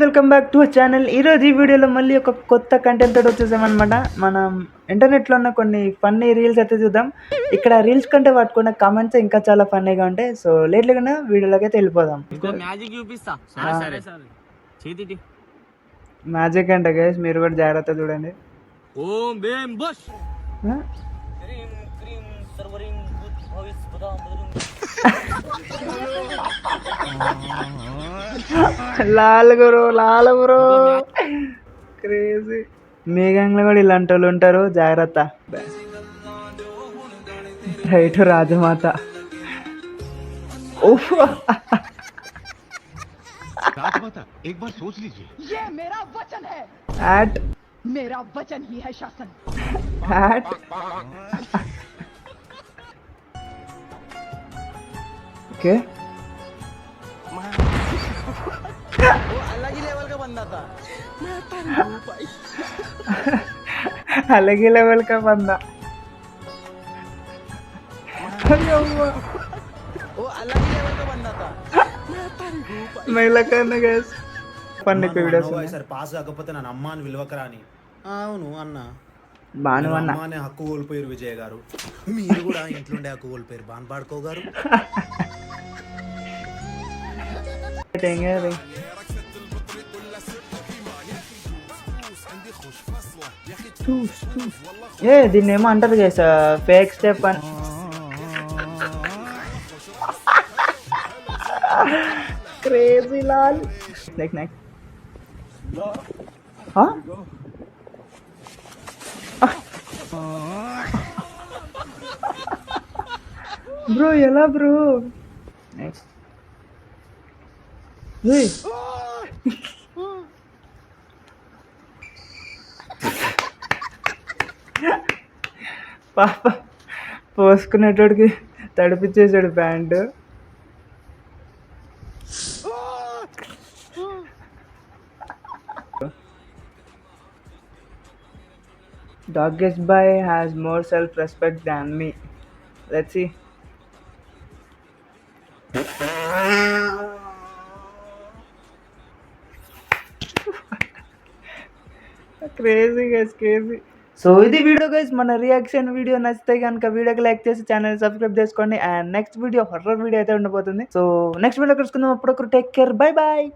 Welcome back to channel. ఈరోజు ఈ వీడియోలో మళ్ళీ ఒక కొత్త కంటెంట్ తోటి వచ్చేసామన్నమాట. మనం ఇంటర్నెట్లో ఉన్న కొన్ని ఫన్నీ రీల్స్ అయితే చూద్దాం. ఇక్కడ రీల్స్ కంటే పట్టుకున్న కామెంట్స్ ఇంకా చాలా ఫన్నీగా ఉంటాయి. సో లేట్ లేకుండా వీడియోలోకి అయితే వెళ్ళిపోదాం. మ్యాజిక్ అంటే గైస్ మీరు కూడా జాగ్రత్త చూడండి. Lal bro crazy. మీ గ్యాంగ్లో కూడా ఇలాంటి వాళ్ళు ఉంటారు, జాగ్రత్త. రైట్ రాజమాత. ओके अलग ही लेवल का बंदा था। अलग ही लेवल का बंदा. वो अलग ही लेवल का बंदा था. महिला करना गैस పన్ను సార్ పాస్ కాకపోతే నన్ను అమ్మ అని విలువకరా అని. అవును అన్న బాను అన్న అమ్మానే హక్కు కోల్పోయారు విజయ్ గారు. మీరు కూడా ఇంట్లోండే హక్కు కోల్పోయారు బాన్ పాడుకో గారు. ఏ దీన్ని ఏమో అంటారు చేసా ఫేక్ స్టెప్ అని. క్రేజీ లాల్. నెక్స్ట్ నెక్స్ట్ బ్రో ఎలా బ్రో? పాప పోసుకునేటోడికి తడిపించేసాడు pant. Doggiest boy has more self-respect than me. Let's see. Crazy guys crazy. So ఇది వీడియో గైస్, మన రియాక్షన్ వీడియో నచ్చితే కనుక వీడియోకి లైక్ చేసి ఛానల్ సబ్స్క్రైబ్ చేసుకోండి. And next video horror video అయితే ఉండబోతుంది. సో నెక్స్ట్ వీడియో కలుసుకుందాం. అప్పుడు టేక్ కేర్, బై బాయ్.